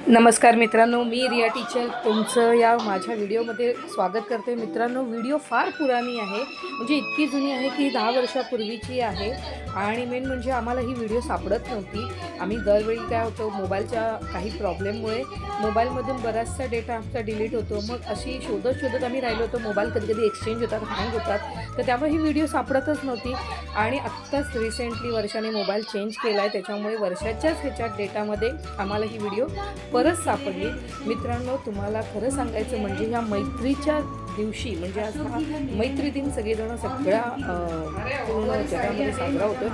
नमस्कार मित्रांनो, मी रिया टीचर तुमचं या माझ्या व्हिडिओमध्ये स्वागत करते. मित्रांनो, व्हिडिओ फार पुराणी आहे, म्हणजे इतकी जुनी आहे की 10 वर्षापूर्वीची आहे. आणि मेन म्हणजे आम्हाला ही व्हिडिओ सापडत नव्हती. आम्ही दरवेळी काय होतं, मोबाईलच्या काही प्रॉब्लेममुळे मोबाईलमधून बराचसा डेटा आमचा डिलीट होतो. मग अशी शोधत आम्ही राहिलो होतो. मोबाईल कधी कधी एक्सचेंज होतात, हँग होतात, तर त्यामुळे ही व्हिडिओ सापडतच नव्हती. आणि आत्ताच रिसेंटली वर्षाने मोबाईल चेंज केला आहे, त्याच्यामुळे वर्षाच्याच ह्याच्यात डेटामध्ये आम्हाला ही व्हिडिओ परत सापडली. मित्रांनो, तुम्हाला खरं सांगायचं म्हणजे ह्या मैत्रीच्या दिवशी, म्हणजे आज हा मैत्री दिन सगळेजण सगळ्या पूर्ण जगामध्ये साजरा होतो,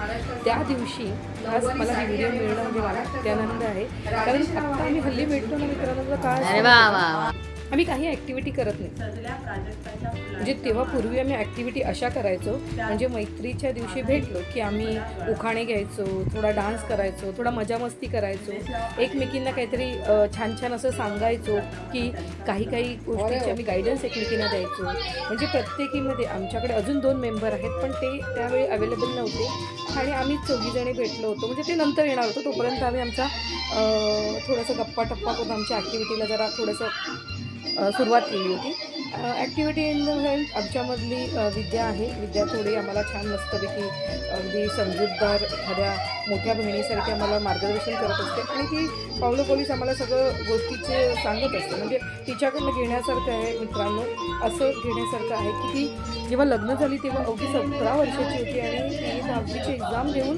त्या दिवशी आज मला ही व्हिडिओ मिळणं म्हणजे मला अत्यानंद आहे. कारण आत्ता आम्ही हल्ली भेटतो ना मित्रांनो, काय आम्ही काही ॲक्टिव्हिटी करत नाही. म्हणजे तेव्हा पूर्वी आम्ही ॲक्टिव्हिटी अशा करायचो, म्हणजे मैत्रीच्या दिवशी भेटलो की आम्ही उखाणे घ्यायचो, थोडा डान्स करायचो, थोडा मजामस्ती करायचो, एकमेकींना काहीतरी छान छान असं सांगायचो की काही गोष्टीची आम्ही गायडन्स एकमेकींना द्यायचो. म्हणजे प्रत्येकीमध्ये आमच्याकडे अजून 2 मेंबर आहेत, पण ते त्यावेळी अवेलेबल नव्हते आणि आम्ही चौघीजणी भेटलो होतो. म्हणजे ते नंतर येणार होतं, तोपर्यंत आम्ही आमचा थोडंसं गप्पा टप्पा करून आमच्या ॲक्टिव्हिटीला जरा थोडंसं सुरुवात केली होती. ॲक्टिव्हिटी इन द सेन्स आमच्यामधली विद्या आहे. विद्या थोडी आम्हाला छान मस्तपैकी अगदी समजूतदार एखाद्या मोठ्या बहिणीसारखी आम्हाला मार्गदर्शन करत असते आणि ती पावलोपावलीच आम्हाला सगळं गोष्टीचे सांगत असते. म्हणजे तिच्याकडनं घेण्यासारखं आहे मित्रांनो, असं घेण्यासारखं आहे की ती जेव्हा लग्न झाली तेव्हा अवघी 17 वर्षाची होती आणि तिने 10वीची एक्झाम देऊन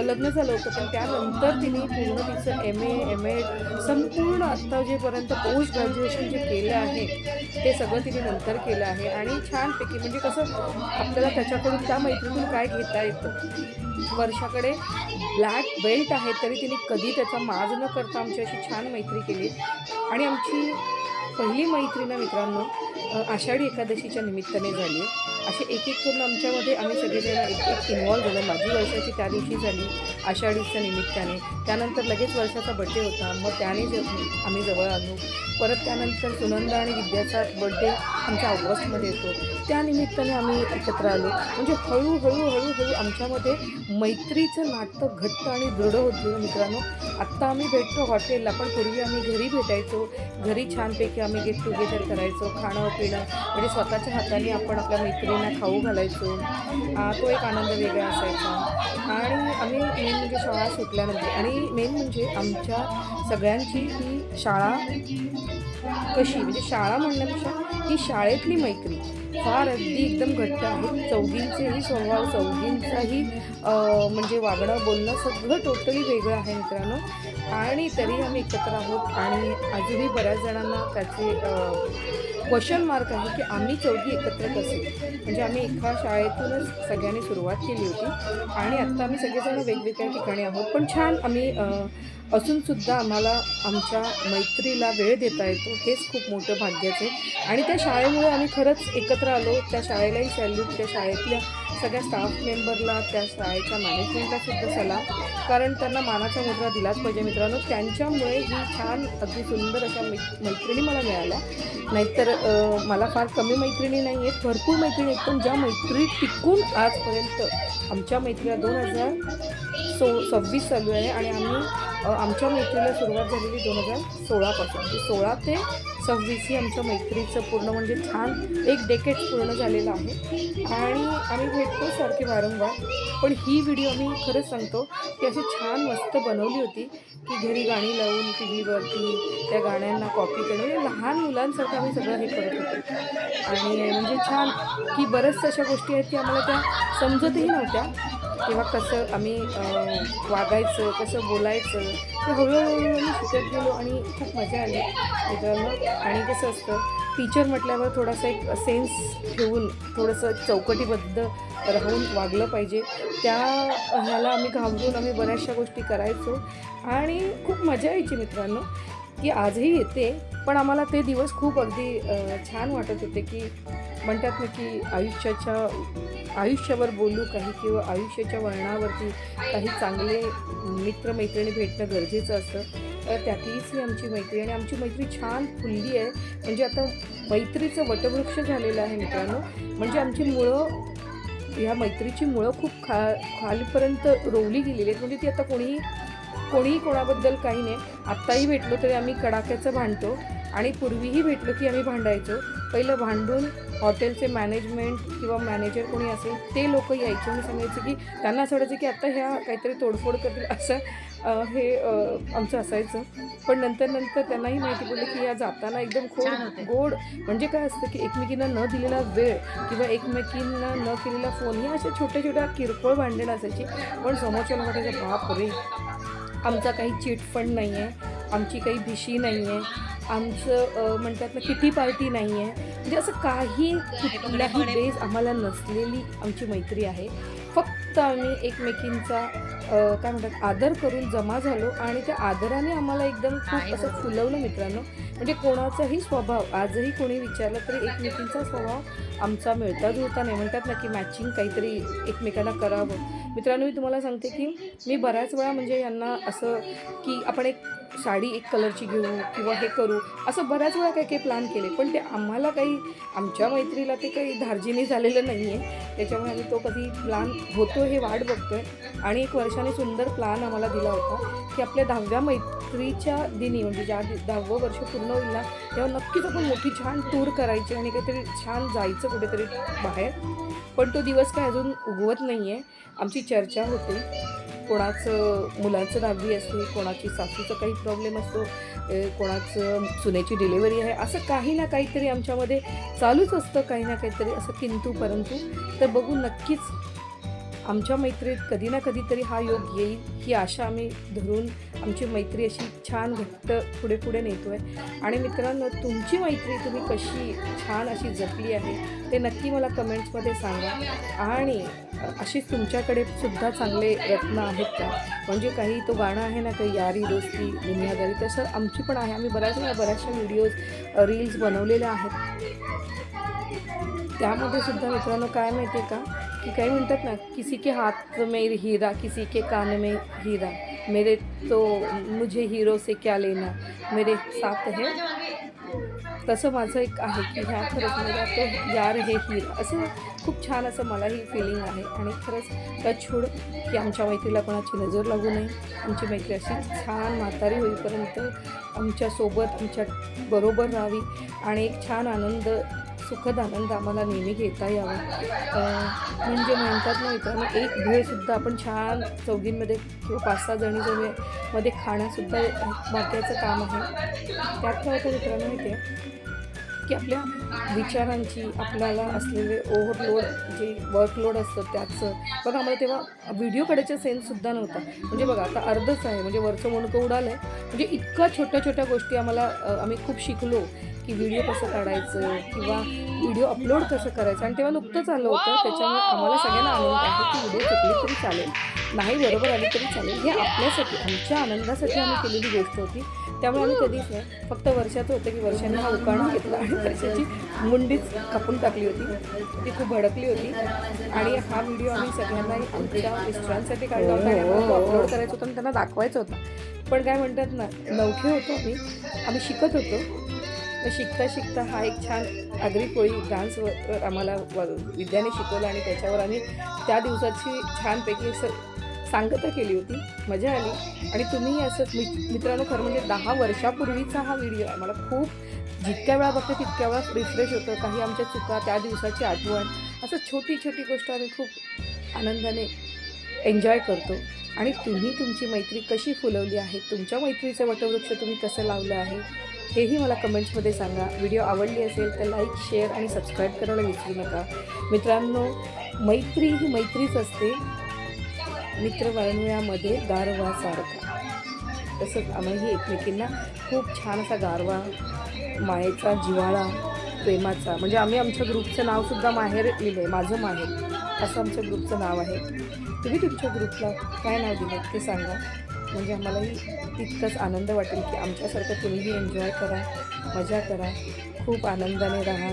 लग्न झालं होतं. पण त्यानंतर तिने पूर्ण तिचं MA संपूर्ण आत्ता जेपर्यंत पोस्ट ग्रॅज्युएशन जे केलं आहे ते सगळं तिने नंतर केलं आहे. आणि छानपैकी म्हणजे कसं आपल्याला त्याच्याकडून त्या मैत्रीतून काय घेता येतं. वर्षाकडे ब्लॅक बेल्ट आहे तरी तिने कधी त्याचा माज न करता आमच्याशी छान मैत्री केली. आणि आमची पहिली मैत्री ना मित्रांनो आषाढी एकादशीच्या निमित्ताने झाली. असे एक करून आमच्यामध्ये आम्ही सगळेजण एक इन्व्हॉल्व झालो. माझी वर्षाची त्या दिवशी झाली आषाढीच्या निमित्ताने. त्यानंतर लगेच वर्षाचा बड्डे होता, मग त्याने आम्ही जवळ आलो. परत त्यानंतर सुनंदा आणि विद्याचा बड्डे आमच्या ऑगस्टमध्ये येतो, त्या निमित्ताने आम्ही एकत्र आलो. म्हणजे हळूहळू आमच्यामध्ये मैत्रीचं नातं घट्ट आणि दृढ होत गेलं मित्रांनो. आत्ता आम्ही भेटतो हॉटेलला, पण पूर्वी आम्ही घरी भेटायचो. घरी छानपैकी आम्ही गेट टुगेदर करायचो, खाणं पिणं, म्हणजे स्वतःच्या हाताने आपण आपल्या मैत्रिणींना खाऊ घालायचो. तो एक आनंद वेगळा असायचा. आणि आम्ही मेन म्हणजे शाळा सुटल्यानंतर, आणि मेन म्हणजे आमच्या सगळ्यांची ही शाळा कशी, म्हणजे शाळा म्हणण्यापेक्षा ही शाळेतली मैत्री फार अगदी एकदम घट्ट आहे. चौघींचेही स्वभाव, चौघींचाही म्हणजे वागणं बोलणं सगळं टोटली वेगळं आहे मित्रांनो. आणि तरी आम्ही एकत्र आहोत. आणि अजूनही बऱ्याच जणांना त्याचे क्वेश्चन मार्क आहे की आम्ही चौघी एकत्र कसे. म्हणजे आम्ही एका शाळेतूनच सगळ्यांनी सुरुवात केली होती आणि आत्ता आम्ही सगळेजण वेगवेगळ्या ठिकाणी आहोत. पण छान आम्ही असूनसुद्धा आम्हाला आमच्या मैत्रीला वेळ देता येतो, हेच खूप मोठं भाग्याचं आहे. आणि त्या शाळेमुळे आम्ही खरंच एकत्र आलो. त्या शाळेलाही सॅल्यूट, त्या शाळेतल्या सगळ्या स्टाफ मेंबरला, त्या शाळेच्या मॅनेजमेंटलासुद्धा सलाम, कारण त्यांना मानाचा मुद्रा दिलाच पाहिजे मित्रांनो. त्यांच्यामुळे ही छान अगदी सुंदर अशा मैत्रिणी मला मिळाल्या. नाहीतर मला फार कमी मैत्रिणी नाही आहेत, भरपूर मैत्रिणी आहेत. पण ज्या मैत्री टिकून आजपर्यंत आमच्या मैत्रीला 2026 चालू आहे आणि आमच्या मैत्रीला सुरुवात झालेली 2016पासून. 16 ते 26 ही आमच्या मैत्रीचं पूर्ण म्हणजे छान एक डेकेड पूर्ण झालेलं आहे. आणि आम्ही भेटतो सारखे वारंवार. पण ही व्हिडिओ आम्ही खरंच सांगतो की अशी छान मस्त बनवली होती की घरी गाणी लावून टी व्हीवरती त्या गाण्यांना कॉपी करून, म्हणजे लहान मुलांसारखं आम्ही सगळं हे करत होतो. आणि म्हणजे छान की बऱ्याचशा अशा गोष्टी आहेत की आम्हाला त्या समजतही नव्हत्या. तेव्हा कसं आम्ही वागायचं, कसं बोलायचं, ते हळूहळू आम्ही शिकत गेलो आणि खूप मजा आली मित्रांनो. आणि कसं असतं, टीचर म्हटल्यावर थोडासा एक सेन्स ठेवून थोडंसं चौकटीबद्ध राहून वागलं पाहिजे. त्या ह्याला आम्ही घाबरून आम्ही बऱ्याचशा गोष्टी करायचो आणि खूप मजा यायची मित्रांनो. ती आजही येते, पण आम्हाला ते दिवस खूप अगदी छान वाटत होते की म्हणतात ना की आयुष्यावर बोलू काही, किंवा आयुष्याच्या वळणावरती काही चांगले मित्रमैत्रिणी भेटणं गरजेचं असतं. तर त्यातलीच ही आमची मैत्री, आणि आमची मैत्री छान फुलली आहे. म्हणजे आता मैत्रीचं वटवृक्ष झालेलं आहे मित्रांनो. म्हणजे आमची मुळं, ह्या मैत्रीची मुळं खूप खालीपर्यंत रोवली गेलेली आहेत. म्हणजे ती आता कोणीही कोणीही कोणाबद्दल काही नाही. आत्ताही भेटलो तरी आम्ही कडाक्याचं भांडतो आणि पूर्वीही भेटलो की आम्ही भांडायचो. पहिलं भांडून हॉटेलचे मॅनेजमेंट किंवा मॅनेजर कोणी असेल ते लोक यायचे आणि सांगायचं की त्यांना असं वाटायचं की आता ह्या काहीतरी तोडफोड करतील असं हे आमचं असायचं. पण नंतर त्यांनाही माहिती पडलं की या जाताना एकदम गोड म्हणजे काय असतं की एकमेकींना न दिलेला वेळ किंवा एकमेकींना न केलेला फोन ह्या अशा छोट्या किरकोळ भांडणं असायची. पण समोरच्याला वाटायचं बाप रे, आमचा काही चिटफंड नाही आहे, आमची काही भिशी नाही आहे, आमचं म्हणतात ना किटी पार्टी नाही आहे. म्हणजे असं काही कुठलाही बेस आम्हाला नसलेली आमची मैत्री आहे. फक्त आम्ही एकमेकींचा काय म्हणतात आदर करून जमा झालो आणि त्या आदराने आम्हाला एकदम खूप असं फुलवलं मित्रांनो. म्हणजे कोणाचाही स्वभाव आजही कोणी विचारलं तरी एकमेकींचा स्वभाव आमचा मिळता जुळता नाही. म्हणतात ना की मॅचिंग काहीतरी एकमेकांना करावं. मित्रांनो, मी तुम्हाला सांगते की मी बऱ्याच वेळा म्हणजे यांना असं की आपण एक साडी एक कलरची घेऊ किंवा हे करू असं बऱ्याच वेळा काही प्लॅन केले. पण ते आम्हाला काही आमच्या मैत्रीला ते काही धार्जिनी झालेलं नाही आहे. त्याच्यामुळे आम्ही तो कधी प्लॅन होतो हे वाट बघतो आहे. आणि एक वर्षाने सुंदर प्लॅन आम्हाला दिला होता की आपल्या 10व्या मैत्रीच्या दिनी म्हणजे ज्या 10वं वर्ष पूर्ण होईल ना तेव्हा नक्कीच आपण मोठी छान टूर करायची आणि काहीतरी छान जायचं कुठेतरी बाहेर. पण तो दिवस काय अजून उगवत नाही आहे. आमची चर्चा होते. कोणाचं मुलाचं 10वी असते, कोणाची सासूचा काही प्रॉब्लेम असतो, कोणाचं सुनेची डिलिव्हरी आहे, असं काही ना काहीतरी आमच्यामध्ये चालूच असतं, काही ना काहीतरी असं किंतु परंतु. तर बघू नक्कीच आमच्या मैत्रीत कधी ना कधीतरी हा योग येईल ही आशा आम्ही धरून आमची मैत्री अशी छान घट्ट पुढे नेतो आहे. आणि मित्रांनो, तुमची मैत्री तुम्ही कशी छान अशी जपली आहे ते नक्की मला कमेंट्समध्ये सांगा. आणि अशीच तुमच्याकडे सुद्धा चांगले रत्न आहेत का? म्हणजे काही तो गाणं आहे ना काही यारी दोस्ती दुनियादारी, तसं आमची पण आहे. आम्ही बऱ्याचशा व्हिडिओज रील्स बनवलेल्या आहेत. त्यामध्ये सुद्धा मित्रांनो काय माहिती आहे का की काही म्हणतात ना किसी के हाथ में हीरा किसी के कान में हीरा, मेरे तो मुझे हीरो से क्या लेना, मेरे साथ है. तसं माझं एक आहे की ह्या खरंच मला तो यार हे हीरा असं खूप छान असं मलाही फिलिंग आहे. आणि खरंच टचवूड की आमच्या मैत्रीला कोणाची नजर लागू नये. आमची मैत्री अशी छान म्हातारी होईपर्यंत आमच्यासोबत आमच्या बरोबर राहावी आणि एक छान आनंद सुखद आनंद आम्हाला नेहमी घेता यावा. म्हणजे म्हणतात ना मित्रांनो, एक भेळसुद्धा आपण छान चौघींमध्ये किंवा 5-6 जणीमध्ये खाणंसुद्धा महत्त्वाचं काम आहे. त्यात काय होतं मित्रांनो माहिती आहे की आपल्या विचारांची आपल्याला असलेले ओव्हरलोड जे वर्कलोड असतं त्याचं बघा. आम्हाला तेव्हा व्हिडिओ काढायचा सेन्ससुद्धा नव्हता. म्हणजे बघा आता अर्धच आहे म्हणजे वरचं मुंडकं उडालं आहे. म्हणजे इतक्या छोट्या गोष्टी आम्ही खूप शिकलो की व्हिडिओ कसं काढायचं किंवा व्हिडिओ अपलोड कसं करायचं. आणि तेव्हा नुकतंच आलं होतं. त्याच्यामुळे आम्हाला सगळ्यांना आनंद आहे की व्हिडिओ चुकली तरी चालेल, नाही बरोबर आली तरी चालेल. हे आपल्यासाठी आमच्या आनंदासाठी आम्ही केलेली गोष्ट होती. त्यामुळे आम्ही कधीच नाही, फक्त वर्षाचं होतं की वर्षांनी हा उकाणून घेतला आणि वर्षाची मुंडीच कापून टाकली होती. ती खूप भडकली होती. आणि हा व्हिडिओ आम्ही सगळ्यांना आमच्या मिस्टरांसाठी काढला होता आणि अपलोड करायचं होतं आणि त्यांना दाखवायचं होतं. पण काय म्हणतात ना, नवखे होतो आम्ही शिकत होतो. शिकता हा एक छान आगरी कोळी डान्सवर आम्हाला विद्याने शिकवलं आणि त्याच्यावर आम्ही त्या दिवसाची छानपैकी असं सांगता केली होती. मजा आली. आणि तुम्ही असं मित्रांनो खरं म्हणजे 10 वर्षापूर्वीचा हा व्हिडिओ आहे. मला खूप जितक्या वेळा बघते तितक्या वेळा रिफ्रेश होतं. काही आमच्या चुका, त्या दिवसाची आठवण, असं छोटी गोष्ट आम्ही खूप आनंदाने एन्जॉय करतो. आणि तुम्ही तुमची मैत्री कशी फुलवली आहे, तुमच्या मैत्रीचं वटवृक्ष तुम्ही कसं लावलं आहे हेही मला कमेंट्समध्ये सांगा. व्हिडिओ आवडली असेल तर लाईक, शेअर आणि सबस्क्राईब करायला विसरू नका. मित्रांनो, मैत्री ही मैत्रीच असते, मित्रवाळण्यामध्ये गारवासारखा. तसंच आम्ही एकमेकींना खूप छान असा गारवा, मायेचा जिव्हाळा, प्रेमाचा. म्हणजे आम्ही आमच्या ग्रुपचं नावसुद्धा माहेर लिहिलं आहे, माझं माहेर असं आमच्या ग्रुपचं नाव आहे. तुम्ही तुमच्या ग्रुपला काय नाव दिलं ते सांगा. म्हणजे आम्हालाही तितकंच आनंद वाटेल की आमच्यासारखं तुम्हीही एन्जॉय करा, मजा करा, खूप आनंदाने राहा.